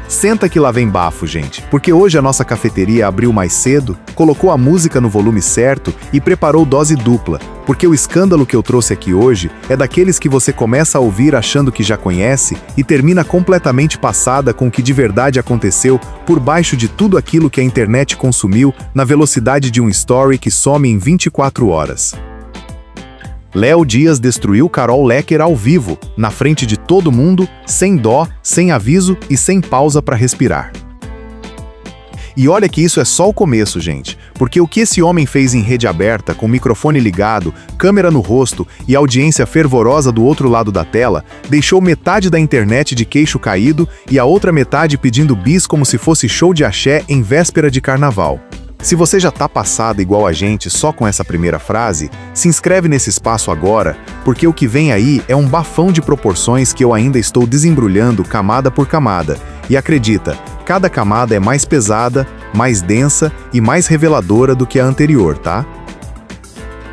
Senta que lá vem bafo, gente, porque hoje a nossa cafeteria abriu mais cedo, colocou a música no volume certo e preparou dose dupla, porque o escândalo que eu trouxe aqui hoje é daqueles que você começa a ouvir achando que já conhece e termina completamente passada com o que de verdade aconteceu por baixo de tudo aquilo que a internet consumiu na velocidade de um story que some em 24 horas. Léo Dias destruiu Carol Lecker ao vivo, na frente de todo mundo, sem dó, sem aviso e sem pausa para respirar. E olha que isso é só o começo, gente, porque o que esse homem fez em rede aberta, com microfone ligado, câmera no rosto e audiência fervorosa do outro lado da tela, deixou metade da internet de queixo caído e a outra metade pedindo bis como se fosse show de axé em véspera de carnaval. Se você já tá passada igual a gente só com essa primeira frase, se inscreve nesse espaço agora, porque o que vem aí é um bafão de proporções que eu ainda estou desembrulhando camada por camada. E acredita, cada camada é mais pesada, mais densa e mais reveladora do que a anterior, tá?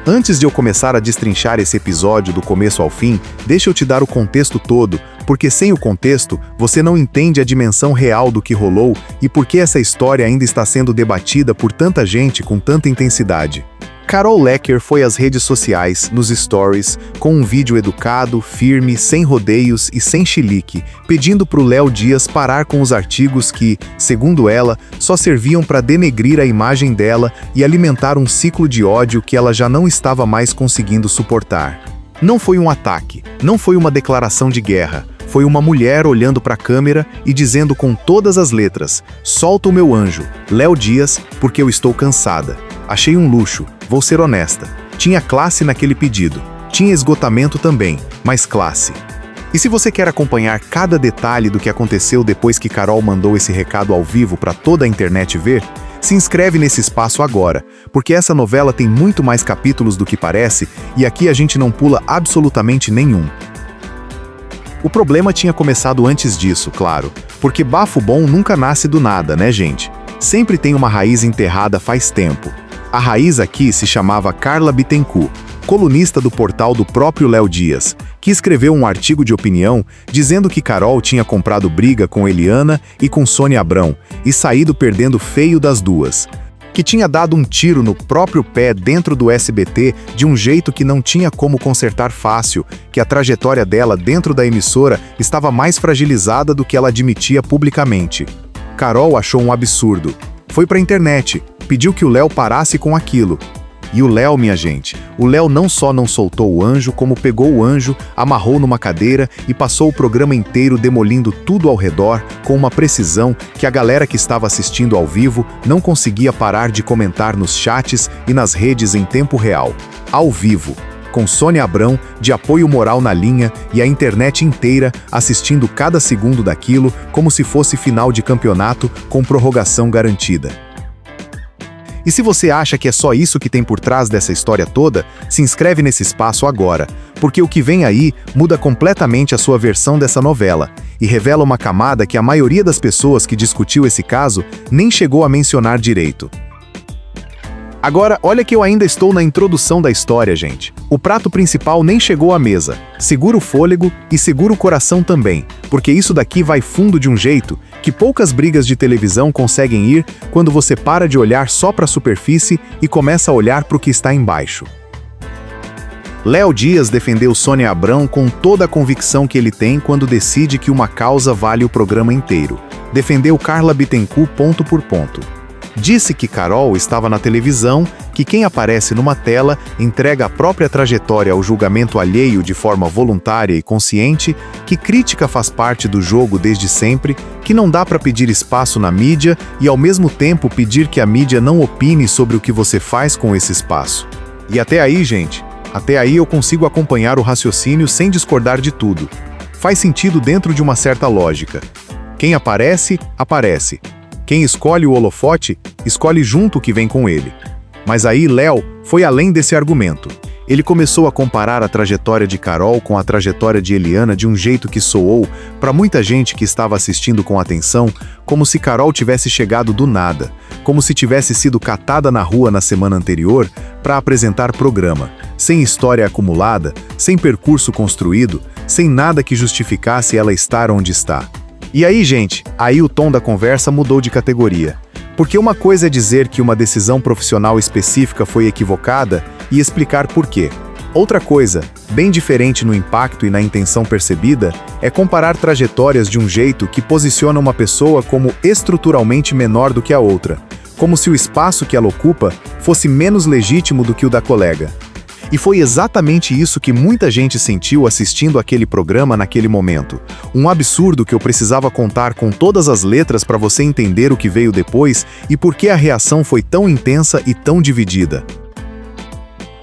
Antes de eu começar a destrinchar esse episódio do começo ao fim, deixa eu te dar o contexto todo, porque sem o contexto, você não entende a dimensão real do que rolou e por que essa história ainda está sendo debatida por tanta gente com tanta intensidade. Carol Lecker foi às redes sociais, nos stories, com um vídeo educado, firme, sem rodeios e sem chilique, pedindo pro Léo Dias parar com os artigos que, segundo ela, só serviam para denegrir a imagem dela e alimentar um ciclo de ódio que ela já não estava mais conseguindo suportar. Não foi um ataque, não foi uma declaração de guerra, foi uma mulher olhando para a câmera e dizendo com todas as letras: "Solta o meu anjo, Léo Dias, porque eu estou cansada. Achei um luxo, vou ser honesta. Tinha classe naquele pedido. Tinha esgotamento também, mas classe." E se você quer acompanhar cada detalhe do que aconteceu depois que Carol mandou esse recado ao vivo para toda a internet ver, se inscreve nesse espaço agora, porque essa novela tem muito mais capítulos do que parece e aqui a gente não pula absolutamente nenhum. O problema tinha começado antes disso, claro, porque bafo bom nunca nasce do nada, né, gente? Sempre tem uma raiz enterrada faz tempo. A raiz aqui se chamava Carla Bittencourt, colunista do portal do próprio Léo Dias, que escreveu um artigo de opinião dizendo que Carol tinha comprado briga com Eliana e com Sônia Abrão e saído perdendo feio das duas. Que tinha dado um tiro no próprio pé dentro do SBT de um jeito que não tinha como consertar fácil, que a trajetória dela dentro da emissora estava mais fragilizada do que ela admitia publicamente. Carol achou um absurdo. Foi pra internet, pediu que o Léo parasse com aquilo. E o Léo, minha gente, o Léo não só não soltou o anjo, como pegou o anjo, amarrou numa cadeira e passou o programa inteiro demolindo tudo ao redor com uma precisão que a galera que estava assistindo ao vivo não conseguia parar de comentar nos chats e nas redes em tempo real. Ao vivo, com Sônia Abrão de apoio moral na linha e a internet inteira assistindo cada segundo daquilo como se fosse final de campeonato com prorrogação garantida. E se você acha que é só isso que tem por trás dessa história toda, se inscreve nesse espaço agora, porque o que vem aí muda completamente a sua versão dessa novela e revela uma camada que a maioria das pessoas que discutiu esse caso nem chegou a mencionar direito. Agora, olha que eu ainda estou na introdução da história, gente. O prato principal nem chegou à mesa. Segura o fôlego e segura o coração também, porque isso daqui vai fundo de um jeito que poucas brigas de televisão conseguem ir quando você para de olhar só para a superfície e começa a olhar para o que está embaixo. Léo Dias defendeu Sônia Abrão com toda a convicção que ele tem quando decide que uma causa vale o programa inteiro. Defendeu Carla Bittencourt ponto por ponto. Disse que Carol estava na televisão, que quem aparece numa tela entrega a própria trajetória ao julgamento alheio de forma voluntária e consciente, que crítica faz parte do jogo desde sempre, que não dá para pedir espaço na mídia e ao mesmo tempo pedir que a mídia não opine sobre o que você faz com esse espaço. E até aí, gente, até aí eu consigo acompanhar o raciocínio sem discordar de tudo. Faz sentido dentro de uma certa lógica. Quem aparece, aparece. Quem escolhe o holofote, escolhe junto o que vem com ele. Mas aí Léo foi além desse argumento. Ele começou a comparar a trajetória de Carol com a trajetória de Eliana de um jeito que soou, para muita gente que estava assistindo com atenção, como se Carol tivesse chegado do nada, como se tivesse sido catada na rua na semana anterior para apresentar programa, sem história acumulada, sem percurso construído, sem nada que justificasse ela estar onde está. E aí, gente, aí o tom da conversa mudou de categoria. Porque uma coisa é dizer que uma decisão profissional específica foi equivocada e explicar por quê. Outra coisa, bem diferente no impacto e na intenção percebida, é comparar trajetórias de um jeito que posiciona uma pessoa como estruturalmente menor do que a outra, como se o espaço que ela ocupa fosse menos legítimo do que o da colega. E foi exatamente isso que muita gente sentiu assistindo aquele programa naquele momento. Um absurdo que eu precisava contar com todas as letras para você entender o que veio depois e por que a reação foi tão intensa e tão dividida.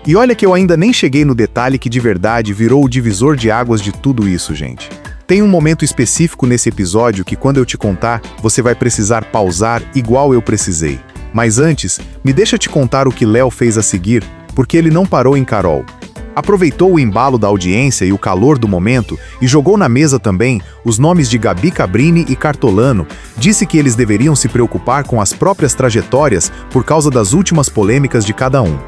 E olha que eu ainda nem cheguei no detalhe que de verdade virou o divisor de águas de tudo isso, gente. Tem um momento específico nesse episódio que quando eu te contar, você vai precisar pausar igual eu precisei. Mas antes, me deixa te contar o que Léo fez a seguir, porque ele não parou em Carol. Aproveitou o embalo da audiência e o calor do momento e jogou na mesa também os nomes de Gabi Cabrini e Cartolano, disse que eles deveriam se preocupar com as próprias trajetórias por causa das últimas polêmicas de cada um.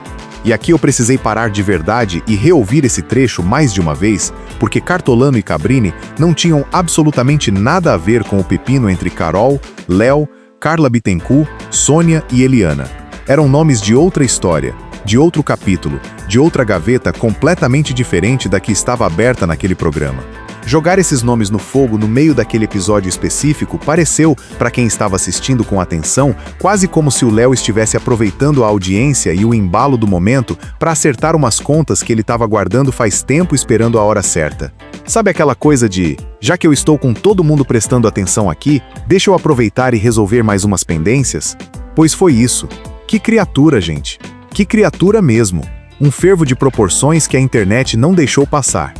E aqui eu precisei parar de verdade e reouvir esse trecho mais de uma vez, porque Cartolano e Cabrini não tinham absolutamente nada a ver com o pepino entre Carol, Léo, Carla Bittencourt, Sônia e Eliana. Eram nomes de outra história, de outro capítulo, de outra gaveta completamente diferente da que estava aberta naquele programa. Jogar esses nomes no fogo no meio daquele episódio específico pareceu, para quem estava assistindo com atenção, quase como se o Léo estivesse aproveitando a audiência e o embalo do momento para acertar umas contas que ele estava guardando faz tempo esperando a hora certa. Sabe aquela coisa de, já que eu estou com todo mundo prestando atenção aqui, deixa eu aproveitar e resolver mais umas pendências? Pois foi isso. Que criatura, gente. Que criatura mesmo. Um fervo de proporções que a internet não deixou passar.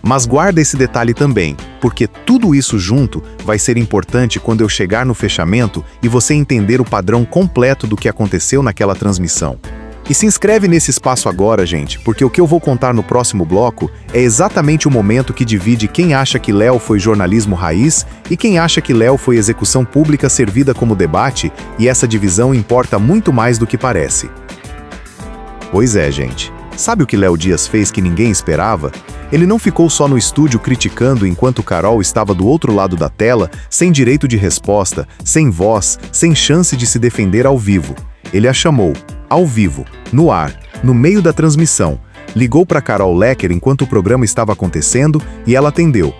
Mas guarda esse detalhe também, porque tudo isso junto vai ser importante quando eu chegar no fechamento e você entender o padrão completo do que aconteceu naquela transmissão. E se inscreve nesse espaço agora, gente, porque o que eu vou contar no próximo bloco é exatamente o momento que divide quem acha que Léo foi jornalismo raiz e quem acha que Léo foi execução pública servida como debate, e essa divisão importa muito mais do que parece. Pois é, gente. Sabe o que Léo Dias fez que ninguém esperava? Ele não ficou só no estúdio criticando enquanto Carol estava do outro lado da tela, sem direito de resposta, sem voz, sem chance de se defender ao vivo. Ele a chamou, ao vivo, no ar, no meio da transmissão, ligou para Carol Lecker enquanto o programa estava acontecendo e ela atendeu.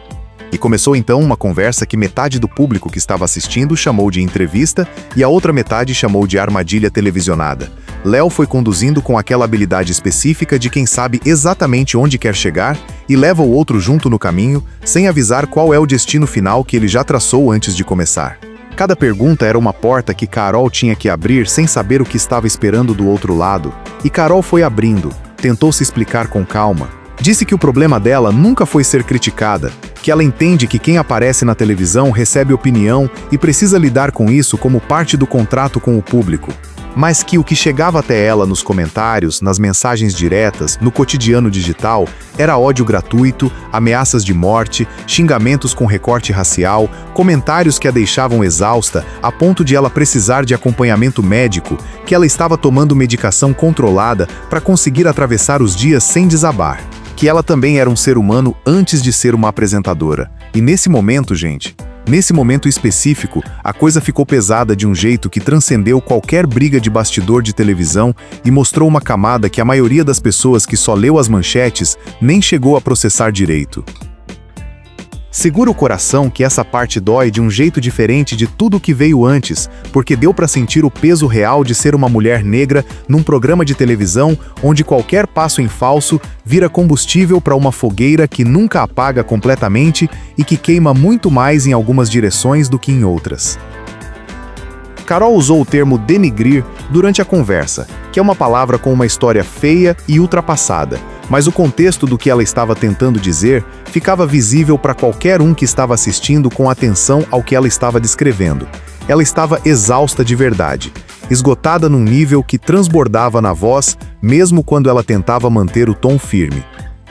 E começou então uma conversa que metade do público que estava assistindo chamou de entrevista e a outra metade chamou de armadilha televisionada. Léo foi conduzindo com aquela habilidade específica de quem sabe exatamente onde quer chegar e leva o outro junto no caminho, sem avisar qual é o destino final que ele já traçou antes de começar. Cada pergunta era uma porta que Carol tinha que abrir sem saber o que estava esperando do outro lado. E Carol foi abrindo, tentou se explicar com calma. Disse que o problema dela nunca foi ser criticada, que ela entende que quem aparece na televisão recebe opinião e precisa lidar com isso como parte do contrato com o público. Mas que o que chegava até ela nos comentários, nas mensagens diretas, no cotidiano digital, era ódio gratuito, ameaças de morte, xingamentos com recorte racial, comentários que a deixavam exausta a ponto de ela precisar de acompanhamento médico, que ela estava tomando medicação controlada para conseguir atravessar os dias sem desabar. Que ela também era um ser humano antes de ser uma apresentadora. E nesse momento, gente, nesse momento específico, a coisa ficou pesada de um jeito que transcendeu qualquer briga de bastidor de televisão e mostrou uma camada que a maioria das pessoas que só leu as manchetes nem chegou a processar direito. Segura o coração que essa parte dói de um jeito diferente de tudo o que veio antes, porque deu para sentir o peso real de ser uma mulher negra num programa de televisão onde qualquer passo em falso vira combustível para uma fogueira que nunca apaga completamente e que queima muito mais em algumas direções do que em outras. Carol usou o termo denigrir durante a conversa, que é uma palavra com uma história feia e ultrapassada, mas o contexto do que ela estava tentando dizer ficava visível para qualquer um que estava assistindo com atenção ao que ela estava descrevendo. Ela estava exausta de verdade, esgotada num nível que transbordava na voz, mesmo quando ela tentava manter o tom firme.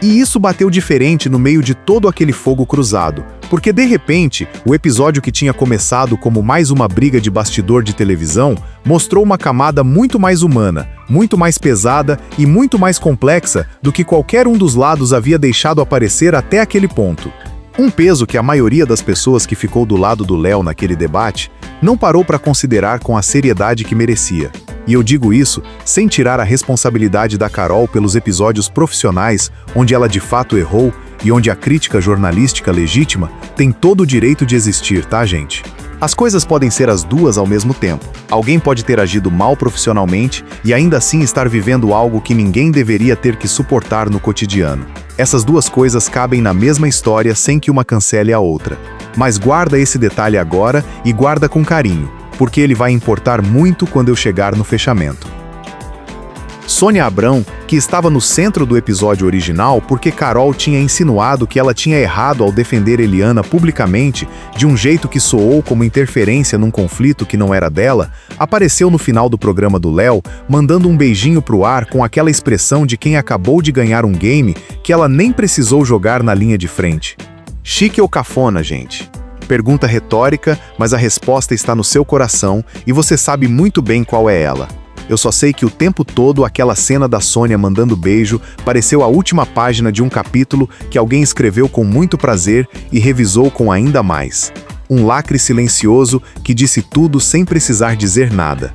E isso bateu diferente no meio de todo aquele fogo cruzado, porque de repente, o episódio que tinha começado como mais uma briga de bastidor de televisão, mostrou uma camada muito mais humana, muito mais pesada e muito mais complexa do que qualquer um dos lados havia deixado aparecer até aquele ponto. Um peso que a maioria das pessoas que ficou do lado do Léo naquele debate não parou para considerar com a seriedade que merecia. E eu digo isso sem tirar a responsabilidade da Carol pelos episódios profissionais onde ela de fato errou e onde a crítica jornalística legítima tem todo o direito de existir, tá, gente? As coisas podem ser as duas ao mesmo tempo. Alguém pode ter agido mal profissionalmente e ainda assim estar vivendo algo que ninguém deveria ter que suportar no cotidiano. Essas duas coisas cabem na mesma história sem que uma cancele a outra. Mas guarda esse detalhe agora e guarda com carinho, porque ele vai importar muito quando eu chegar no fechamento. Sônia Abrão, que estava no centro do episódio original porque Carol tinha insinuado que ela tinha errado ao defender Eliana publicamente, de um jeito que soou como interferência num conflito que não era dela, apareceu no final do programa do Léo, mandando um beijinho pro ar com aquela expressão de quem acabou de ganhar um game que ela nem precisou jogar na linha de frente. Chique ou cafona, gente? Pergunta retórica, mas a resposta está no seu coração e você sabe muito bem qual é ela. Eu só sei que o tempo todo aquela cena da Sônia mandando beijo pareceu a última página de um capítulo que alguém escreveu com muito prazer e revisou com ainda mais. Um lacre silencioso que disse tudo sem precisar dizer nada.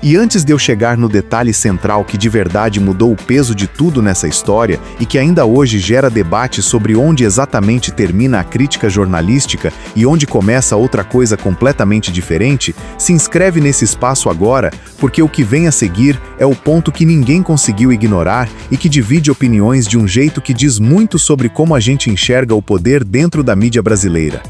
E antes de eu chegar no detalhe central que de verdade mudou o peso de tudo nessa história e que ainda hoje gera debate sobre onde exatamente termina a crítica jornalística e onde começa outra coisa completamente diferente, se inscreve nesse espaço agora, porque o que vem a seguir é o ponto que ninguém conseguiu ignorar e que divide opiniões de um jeito que diz muito sobre como a gente enxerga o poder dentro da mídia brasileira.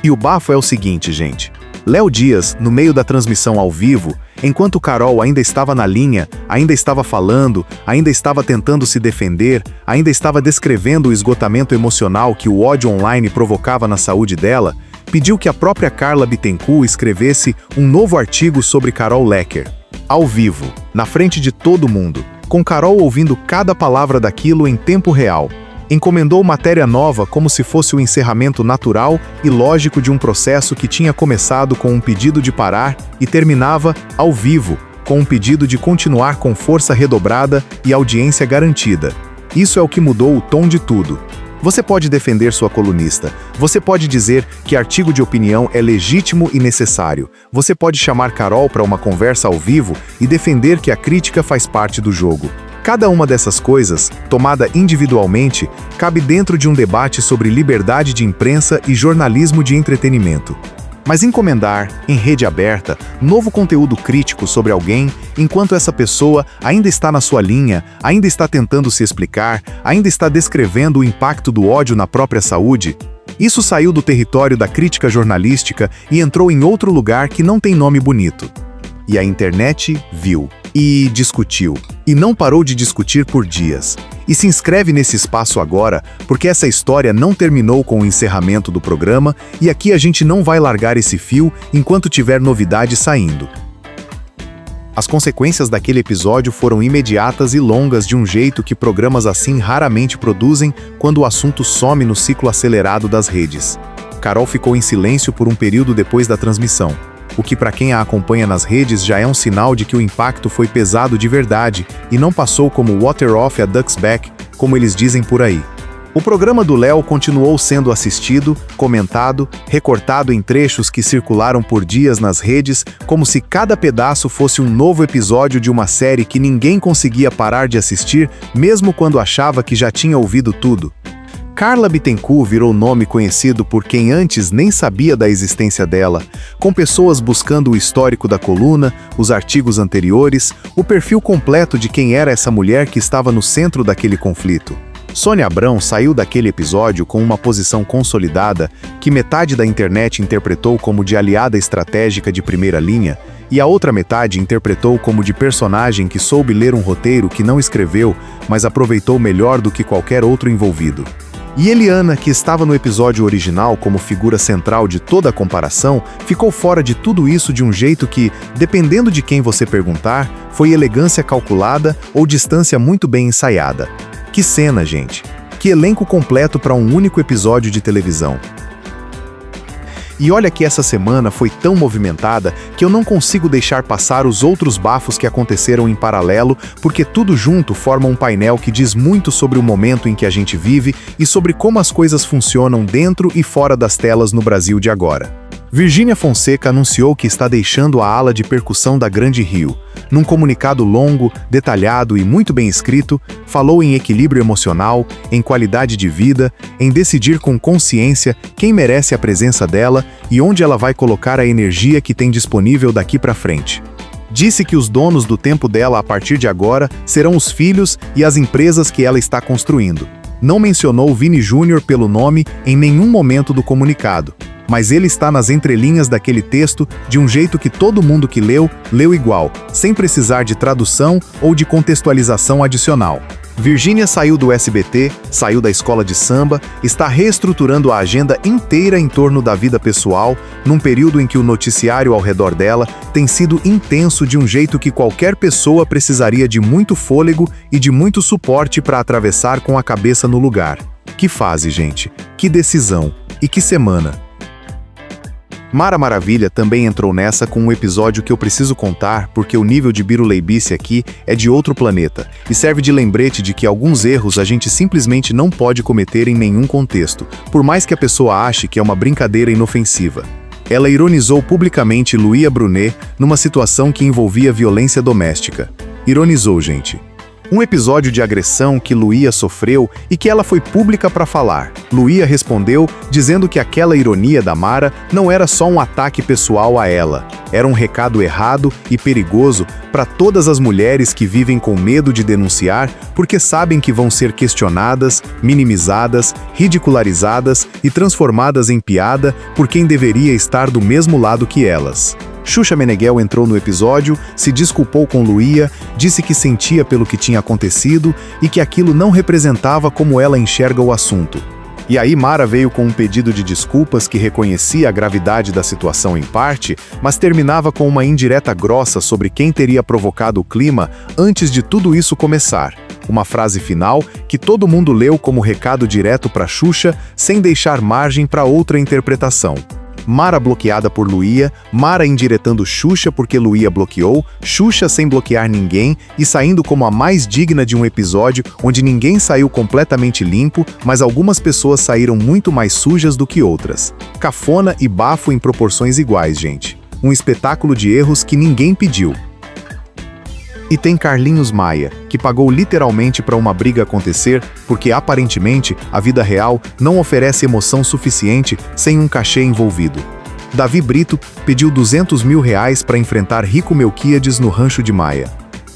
E o bafo é o seguinte, gente. Léo Dias, no meio da transmissão ao vivo, enquanto Carol ainda estava na linha, ainda estava falando, ainda estava tentando se defender, ainda estava descrevendo o esgotamento emocional que o ódio online provocava na saúde dela, pediu que a própria Carla Bittencourt escrevesse um novo artigo sobre Carol Lecker. Ao vivo, na frente de todo mundo, com Carol ouvindo cada palavra daquilo em tempo real. Encomendou matéria nova como se fosse o encerramento natural e lógico de um processo que tinha começado com um pedido de parar e terminava, ao vivo, com um pedido de continuar com força redobrada e audiência garantida. Isso é o que mudou o tom de tudo. Você pode defender sua colunista, você pode dizer que artigo de opinião é legítimo e necessário, você pode chamar Carol para uma conversa ao vivo e defender que a crítica faz parte do jogo. Cada uma dessas coisas, tomada individualmente, cabe dentro de um debate sobre liberdade de imprensa e jornalismo de entretenimento. Mas encomendar, em rede aberta, novo conteúdo crítico sobre alguém, enquanto essa pessoa ainda está na sua linha, ainda está tentando se explicar, ainda está descrevendo o impacto do ódio na própria saúde, isso saiu do território da crítica jornalística e entrou em outro lugar que não tem nome bonito. E a internet viu. E discutiu. E não parou de discutir por dias. E se inscreve nesse espaço agora, porque essa história não terminou com o encerramento do programa e aqui a gente não vai largar esse fio enquanto tiver novidade saindo. As consequências daquele episódio foram imediatas e longas de um jeito que programas assim raramente produzem quando o assunto some no ciclo acelerado das redes. Carol ficou em silêncio por um período depois da transmissão. O que para quem a acompanha nas redes já é um sinal de que o impacto foi pesado de verdade e não passou como water off a duck's back, como eles dizem por aí. O programa do Léo continuou sendo assistido, comentado, recortado em trechos que circularam por dias nas redes, como se cada pedaço fosse um novo episódio de uma série que ninguém conseguia parar de assistir, mesmo quando achava que já tinha ouvido tudo. Carla Bittencourt virou nome conhecido por quem antes nem sabia da existência dela, com pessoas buscando o histórico da coluna, os artigos anteriores, o perfil completo de quem era essa mulher que estava no centro daquele conflito. Sônia Abrão saiu daquele episódio com uma posição consolidada que metade da internet interpretou como de aliada estratégica de primeira linha e a outra metade interpretou como de personagem que soube ler um roteiro que não escreveu, mas aproveitou melhor do que qualquer outro envolvido. E Eliana, que estava no episódio original como figura central de toda a comparação, ficou fora de tudo isso de um jeito que, dependendo de quem você perguntar, foi elegância calculada ou distância muito bem ensaiada. Que cena, gente! Que elenco completo para um único episódio de televisão! E olha que essa semana foi tão movimentada que eu não consigo deixar passar os outros bafos que aconteceram em paralelo, porque tudo junto forma um painel que diz muito sobre o momento em que a gente vive e sobre como as coisas funcionam dentro e fora das telas no Brasil de agora. Virgínia Fonseca anunciou que está deixando a ala de percussão da Grande Rio. Num comunicado longo, detalhado e muito bem escrito, falou em equilíbrio emocional, em qualidade de vida, em decidir com consciência quem merece a presença dela e onde ela vai colocar a energia que tem disponível daqui para frente. Disse que os donos do tempo dela a partir de agora serão os filhos e as empresas que ela está construindo. Não mencionou Vini Júnior pelo nome em nenhum momento do comunicado, mas ele está nas entrelinhas daquele texto de um jeito que todo mundo que leu igual, sem precisar de tradução ou de contextualização adicional. Virgínia saiu do SBT, saiu da escola de samba, está reestruturando a agenda inteira em torno da vida pessoal, num período em que o noticiário ao redor dela tem sido intenso de um jeito que qualquer pessoa precisaria de muito fôlego e de muito suporte para atravessar com a cabeça no lugar. Que fase, gente! Que decisão! E que semana! Mara Maravilha também entrou nessa com um episódio que eu preciso contar porque o nível de biruleibice aqui é de outro planeta e serve de lembrete de que alguns erros a gente simplesmente não pode cometer em nenhum contexto, por mais que a pessoa ache que é uma brincadeira inofensiva. Ela ironizou publicamente Luía Brunet numa situação que envolvia violência doméstica. Ironizou, gente. Um episódio de agressão que Luía sofreu e que ela foi pública para falar. Luía respondeu dizendo que aquela ironia da Mara não era só um ataque pessoal a ela. Era um recado errado e perigoso para todas as mulheres que vivem com medo de denunciar porque sabem que vão ser questionadas, minimizadas, ridicularizadas e transformadas em piada por quem deveria estar do mesmo lado que elas. Xuxa Meneghel entrou no episódio, se desculpou com Luía, disse que sentia pelo que tinha acontecido e que aquilo não representava como ela enxerga o assunto. E aí Mara veio com um pedido de desculpas que reconhecia a gravidade da situação em parte, mas terminava com uma indireta grossa sobre quem teria provocado o clima antes de tudo isso começar. Uma frase final que todo mundo leu como recado direto para Xuxa, sem deixar margem para outra interpretação. Mara bloqueada por Luía, Mara indiretando Xuxa porque Luía bloqueou, Xuxa sem bloquear ninguém e saindo como a mais digna de um episódio onde ninguém saiu completamente limpo, mas algumas pessoas saíram muito mais sujas do que outras. Cafona e bafo em proporções iguais, gente. Um espetáculo de erros que ninguém pediu. E tem Carlinhos Maia, que pagou literalmente para uma briga acontecer, porque aparentemente a vida real não oferece emoção suficiente sem um cachê envolvido. Davi Brito pediu R$200 mil para enfrentar Rico Melquíades no Rancho de Maia.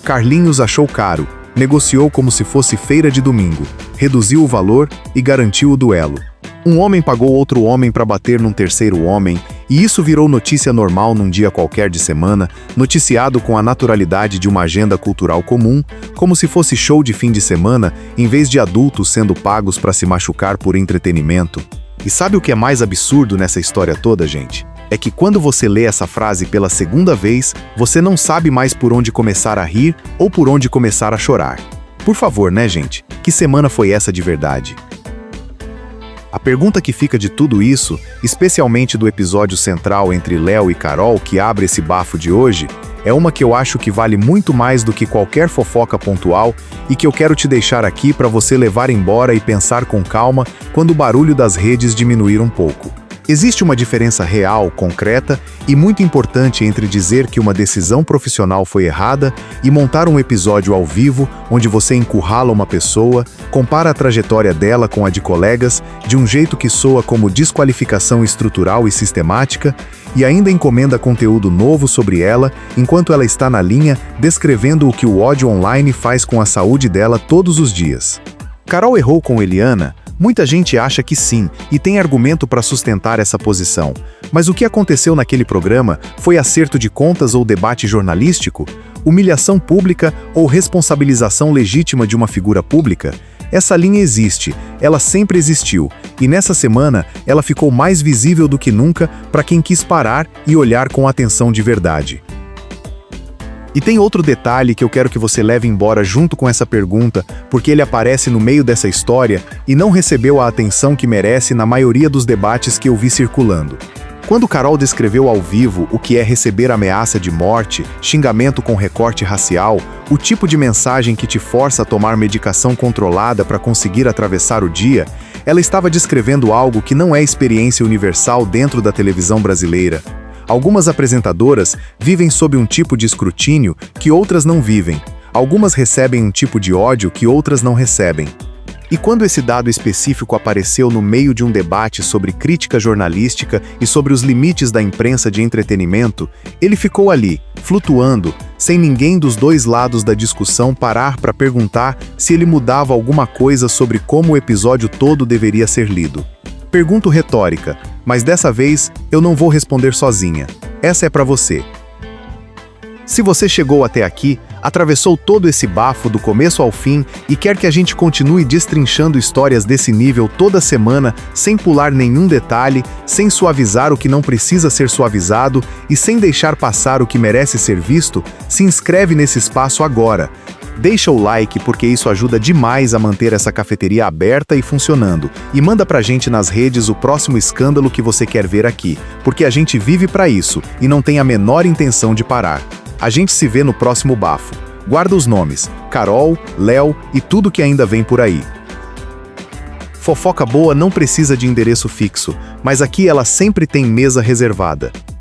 Carlinhos achou caro, negociou como se fosse feira de domingo, reduziu o valor e garantiu o duelo. Um homem pagou outro homem para bater num terceiro homem, e isso virou notícia normal num dia qualquer de semana, noticiado com a naturalidade de uma agenda cultural comum, como se fosse show de fim de semana, em vez de adultos sendo pagos para se machucar por entretenimento. E sabe o que é mais absurdo nessa história toda, gente? É que quando você lê essa frase pela segunda vez, você não sabe mais por onde começar a rir ou por onde começar a chorar. Por favor, né, gente? Que semana foi essa de verdade? A pergunta que fica de tudo isso, especialmente do episódio central entre Léo e Carol que abre esse bafo de hoje, é uma que eu acho que vale muito mais do que qualquer fofoca pontual e que eu quero te deixar aqui para você levar embora e pensar com calma quando o barulho das redes diminuir um pouco. Existe uma diferença real, concreta e muito importante entre dizer que uma decisão profissional foi errada e montar um episódio ao vivo onde você encurrala uma pessoa, compara a trajetória dela com a de colegas de um jeito que soa como desqualificação estrutural e sistemática e ainda encomenda conteúdo novo sobre ela enquanto ela está na linha descrevendo o que o ódio online faz com a saúde dela todos os dias. Carol errou com Eliana? Muita gente acha que sim, e tem argumento para sustentar essa posição. Mas o que aconteceu naquele programa foi acerto de contas ou debate jornalístico? Humilhação pública ou responsabilização legítima de uma figura pública? Essa linha existe, ela sempre existiu, e nessa semana ela ficou mais visível do que nunca para quem quis parar e olhar com atenção de verdade. E tem outro detalhe que eu quero que você leve embora junto com essa pergunta, porque ele aparece no meio dessa história e não recebeu a atenção que merece na maioria dos debates que eu vi circulando. Quando Carol descreveu ao vivo o que é receber ameaça de morte, xingamento com recorte racial, o tipo de mensagem que te força a tomar medicação controlada para conseguir atravessar o dia, ela estava descrevendo algo que não é experiência universal dentro da televisão brasileira. Algumas apresentadoras vivem sob um tipo de escrutínio que outras não vivem. Algumas recebem um tipo de ódio que outras não recebem. E quando esse dado específico apareceu no meio de um debate sobre crítica jornalística e sobre os limites da imprensa de entretenimento, ele ficou ali, flutuando, sem ninguém dos dois lados da discussão parar para perguntar se ele mudava alguma coisa sobre como o episódio todo deveria ser lido. Pergunta retórica, mas dessa vez eu não vou responder sozinha. Essa é para você. Se você chegou até aqui, atravessou todo esse bafo do começo ao fim e quer que a gente continue destrinchando histórias desse nível toda semana, sem pular nenhum detalhe, sem suavizar o que não precisa ser suavizado e sem deixar passar o que merece ser visto, se inscreve nesse espaço agora. Deixa o like porque isso ajuda demais a manter essa cafeteria aberta e funcionando. E manda pra gente nas redes o próximo escândalo que você quer ver aqui, porque a gente vive pra isso e não tem a menor intenção de parar. A gente se vê no próximo bafo. Guarda os nomes, Carol, Léo e tudo que ainda vem por aí. Fofoca boa não precisa de endereço fixo, mas aqui ela sempre tem mesa reservada.